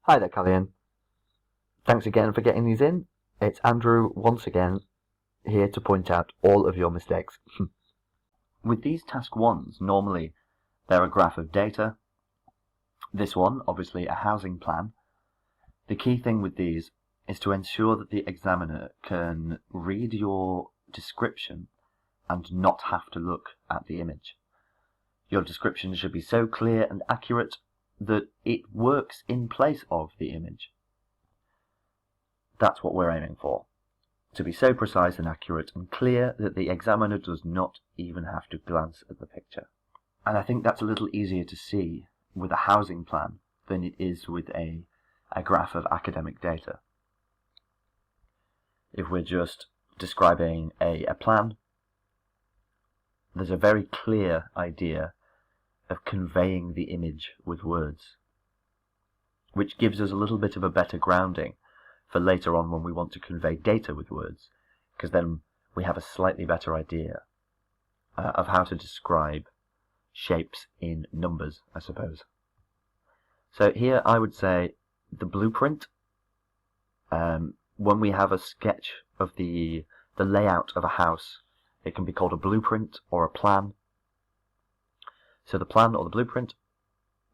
Hi there, Karlien. Thanks again for getting these in. It's Andrew once again here to point out all of your mistakes. With these task ones, normally they're a graph of data. This one, obviously a housing plan. The key thing with these is to ensure that the examiner can read your description and not have to look at the image. Your description should be so clear and accurate that it works in place of the image. That's what we're aiming for. To be so precise and accurate and clear that the examiner does not even have to glance at the picture. And I think that's a little easier to see with a housing plan than it is with a graph of academic data. If we're just describing a plan, there's a very clear idea of conveying the image with words, which gives us a little bit of a better grounding for later on when we want to convey data with words, because then we have a slightly better idea of how to describe shapes in numbers, I suppose. So here I would say the blueprint, when we have a sketch of the layout of a house, it can be called a blueprint or a plan. So the plan or the blueprint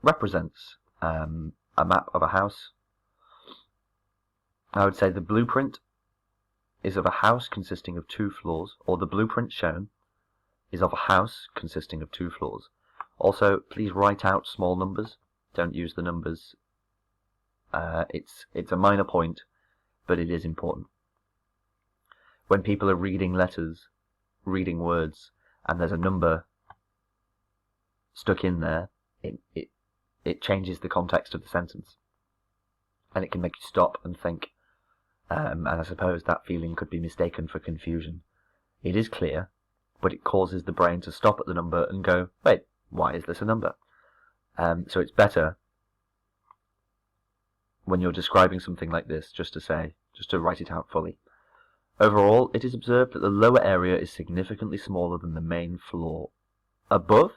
represents a map of a house. I would say the blueprint is of a house consisting of 2 floors, or the blueprint shown is of a house consisting of 2 floors. Also, please write out small numbers. Don't use the numbers. It's a minor point, but it is important. When people are reading letters, reading words, and there's a number stuck in there, it changes the context of the sentence, and it can make you stop and think, and I suppose that feeling could be mistaken for confusion. It is clear, but it causes the brain to stop at the number and go, wait, why is this a number? So it's better when you're describing something like this just to write it out fully. Overall, it is observed that the lower area is significantly smaller than the main floor. Above,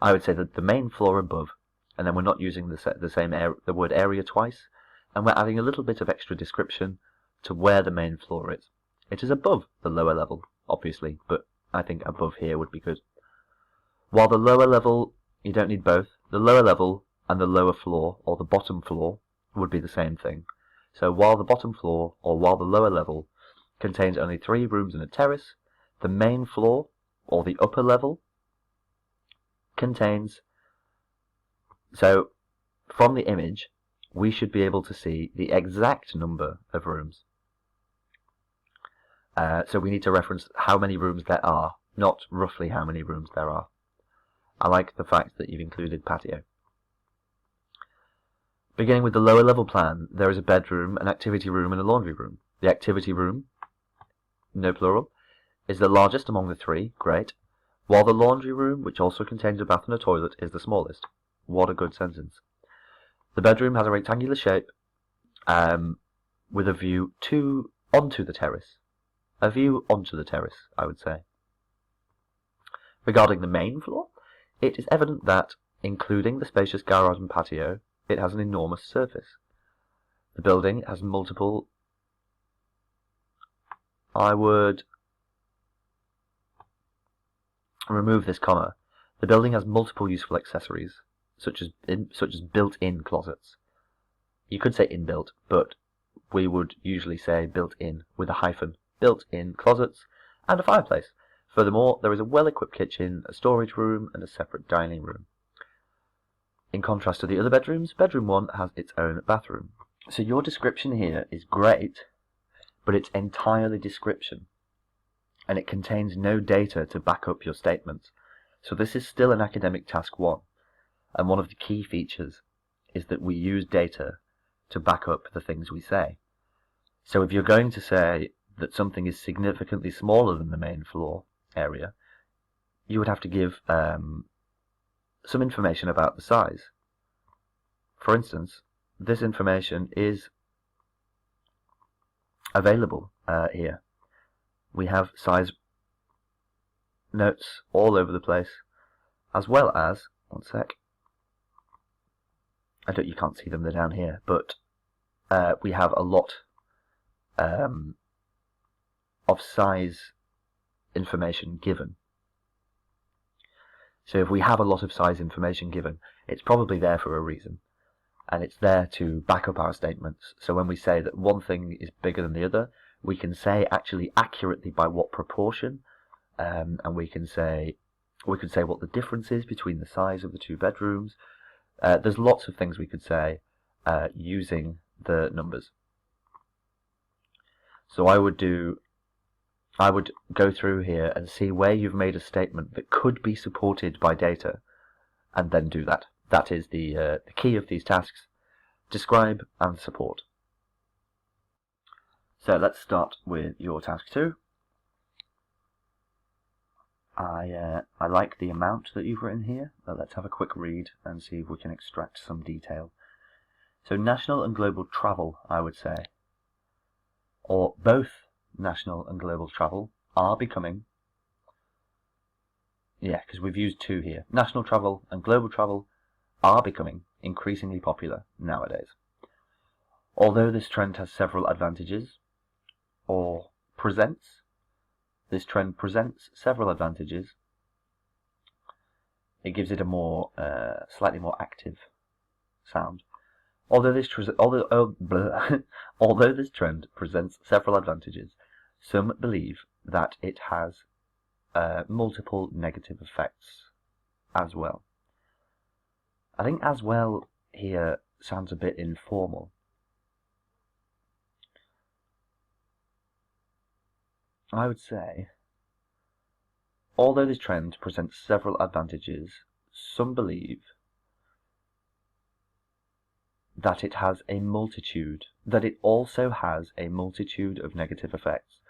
I would say that the main floor above, and then we're not using the word area twice, and we're adding a little bit of extra description to where the main floor is. It is above the lower level, obviously, but I think above here would be good. While the lower level, you don't need both, the lower level and the lower floor, or the bottom floor, would be the same thing. So while the bottom floor, or while the lower level, contains only 3 rooms and a terrace, the main floor, or the upper level, contains, so from the image we should be able to see the exact number of rooms. So we need to reference how many rooms there are, not roughly how many rooms there are. I like the fact that you've included patio. Beginning with the lower level plan, there is a bedroom, an activity room and a laundry room. The activity room, no plural, is the largest among the 3, great, while the laundry room, which also contains a bath and a toilet, is the smallest. What a good sentence. The bedroom has a rectangular shape with a view onto the terrace. A view onto the terrace, I would say. Regarding the main floor, it is evident that, including the spacious garage and patio, it has an enormous surface. The building has multiple... I would remove this comma. The building has multiple useful accessories, such as built-in closets. You could say inbuilt, but we would usually say built-in with a hyphen. Built-in closets and a fireplace. Furthermore, there is a well-equipped kitchen, a storage room, and a separate dining room. In contrast to the other bedrooms, bedroom 1 has its own bathroom. So your description here is great, but it's entirely description, and it contains no data to back up your statement. So this is still an academic task 1, and one of the key features is that we use data to back up the things we say. So if you're going to say that something is significantly smaller than the main floor area, you would have to give some information about the size. For instance, this information is available here. We have size notes all over the place, as well as, one sec, You can't see them, they're down here, but we have a lot of size information given. So if we have a lot of size information given, it's probably there for a reason, and it's there to back up our statements. So when we say that one thing is bigger than the other, we can say actually accurately by what proportion, and we can say what the difference is between the size of the two bedrooms. There's lots of things we could say using the numbers. So I would go through here and see where you've made a statement that could be supported by data, and then do that. That is the key of these tasks: describe and support. So let's start with your task 2. I like the amount that you've written here, but let's have a quick read and see if we can extract some detail. So national and global travel, I would say, or both national and global travel are becoming, because we've used 2 here. National travel and global travel are becoming increasingly popular nowadays. Although this trend has several advantages, this trend presents several advantages, it gives it a slightly more active sound. Although this trend presents several advantages, some believe that it has multiple negative effects as well. I think as well here sounds a bit informal. I would say, although this trend presents several advantages, some believe that it also has a multitude of negative effects,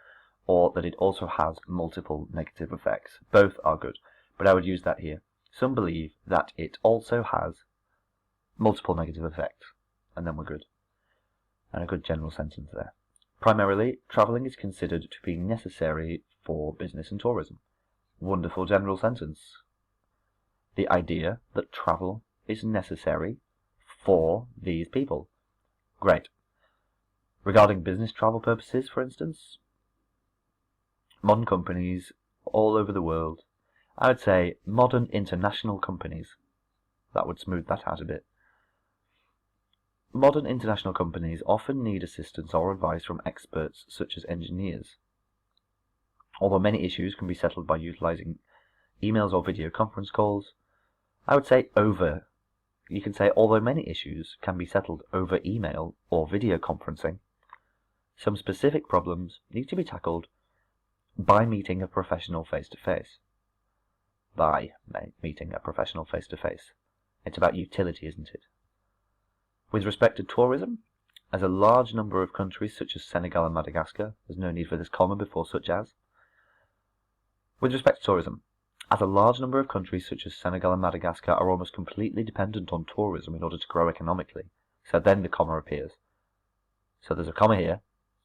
or that it also has multiple negative effects. Both are good, but I would use that here. Some believe that it also has multiple negative effects, and then we're good. And a good general sentence there. Primarily, travelling is considered to be necessary for business and tourism. Wonderful general sentence. The idea that travel is necessary for these people. Great. Regarding business travel purposes, for instance, modern companies all over the world, I would say modern international companies. That would smooth that out a bit. Modern international companies often need assistance or advice from experts such as engineers. Although many issues can be settled by utilizing emails or video conference calls, I would say you can say although many issues can be settled over email or video conferencing, some specific problems need to be tackled by meeting a professional face-to-face. It's about utility, isn't it? With respect to tourism, as a large number of countries such as Senegal and Madagascar, there's no need for this comma before such as. With respect to tourism, as a large number of countries such as Senegal and Madagascar are almost completely dependent on tourism in order to grow economically, so then the comma appears. So there's a comma here,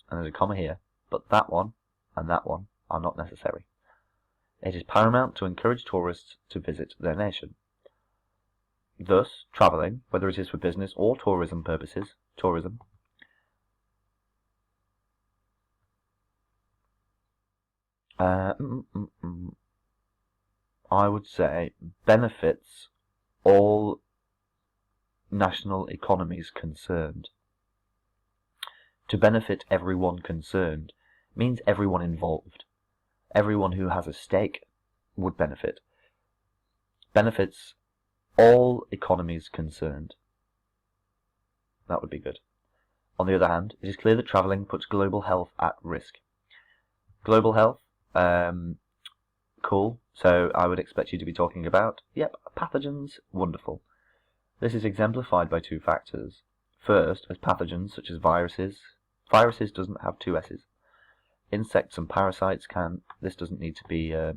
and there's a comma here, but that one and that one are not necessary. It is paramount to encourage tourists to visit their nation. Thus, travelling, whether it is for business or tourism purposes, I would say benefits all national economies concerned. To benefit everyone concerned means everyone involved. Everyone who has a stake would benefit. Benefits all economies concerned. That would be good. On the other hand, it is clear that travelling puts global health at risk. Global health, cool. So I would expect you to be talking about, pathogens, wonderful. This is exemplified by 2 factors. First, as pathogens such as viruses. Viruses doesn't have 2 S's. Insects and parasites can. This doesn't need a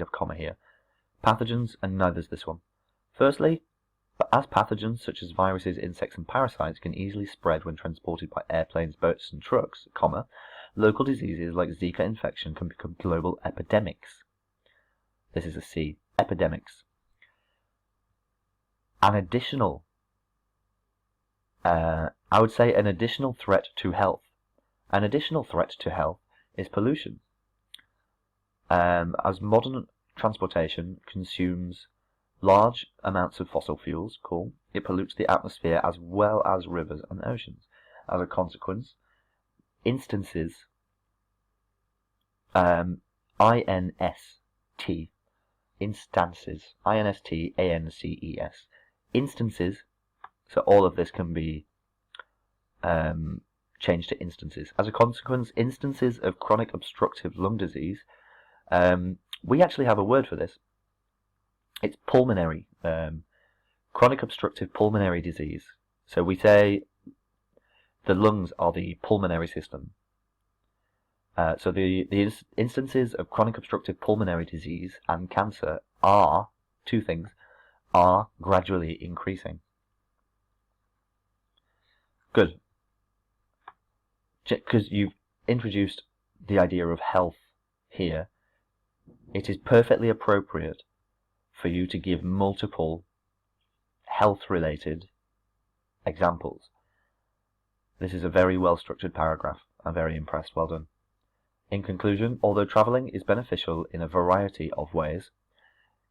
comma here. Pathogens, and neither's this one. Firstly, as pathogens such as viruses, insects, and parasites can easily spread when transported by airplanes, boats, and trucks, local diseases like Zika infection can become global epidemics. This is a C, epidemics. an additional, I would say an additional threat to health. An additional threat to health is pollution. As modern transportation consumes large amounts of fossil fuels, cool, it pollutes the atmosphere as well as rivers and oceans. As a consequence, instances, I-N-S-T, instances, I-N-S-T-A-N-C-E-S, instances, so all of this can be changed to instances. As a consequence, instances of chronic obstructive lung disease, we actually have a word for this. It's pulmonary, chronic obstructive pulmonary disease. So we say the lungs are the pulmonary system. So the instances of chronic obstructive pulmonary disease and cancer are, two things, are gradually increasing. Good. Because you've introduced the idea of health here, it is perfectly appropriate for you to give multiple health-related examples. This is a very well-structured paragraph. I'm very impressed. Well done. In conclusion, although travelling is beneficial in a variety of ways,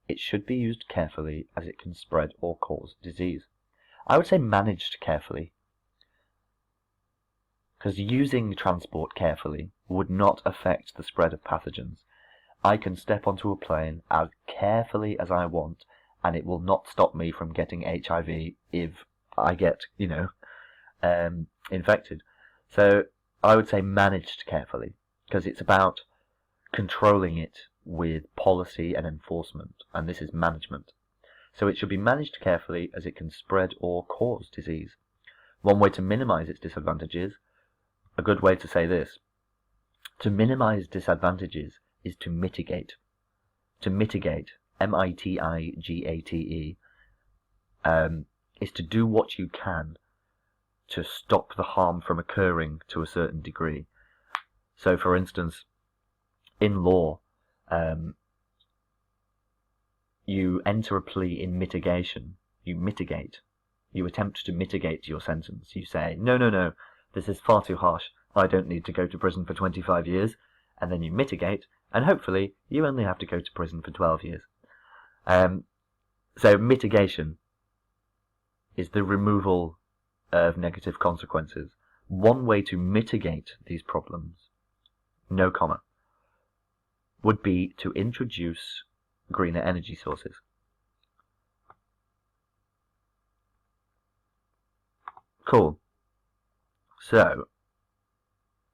it should be used carefully as it can spread or cause disease. I would say managed carefully, because using transport carefully would not affect the spread of pathogens. I can step onto a plane as carefully as I want, and it will not stop me from getting HIV if I get, infected. So I would say managed carefully, because it's about controlling it with policy and enforcement, and this is management. So it should be managed carefully as it can spread or cause disease. One way to minimize its disadvantages, a good way to say this, to minimize disadvantages is to mitigate. To mitigate, M-I-T-I-G-A-T-E, is to do what you can to stop the harm from occurring to a certain degree. So, for instance, in law, you enter a plea in mitigation. You mitigate. You attempt to mitigate your sentence. You say, no, this is far too harsh. I don't need to go to prison for 25 years. And then you mitigate, and hopefully you only have to go to prison for 12 years. So mitigation is the removal of negative consequences. One way to mitigate these problems, no comma, would be to introduce greener energy sources. Cool. So,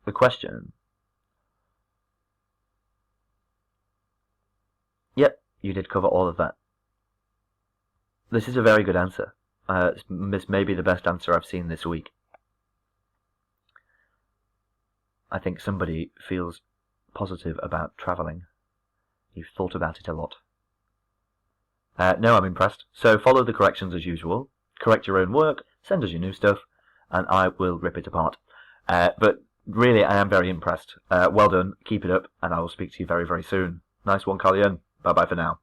the question, yep, you did cover all of that. This is a very good answer. This may be the best answer I've seen this week. I think somebody feels positive about travelling. You've thought about it a lot. No, I'm impressed. So follow the corrections as usual. Correct your own work, send us your new stuff, and I will rip it apart. But really, I am very impressed. Well done, keep it up, and I will speak to you very, very soon. Nice one, Karlien. Bye-bye for now.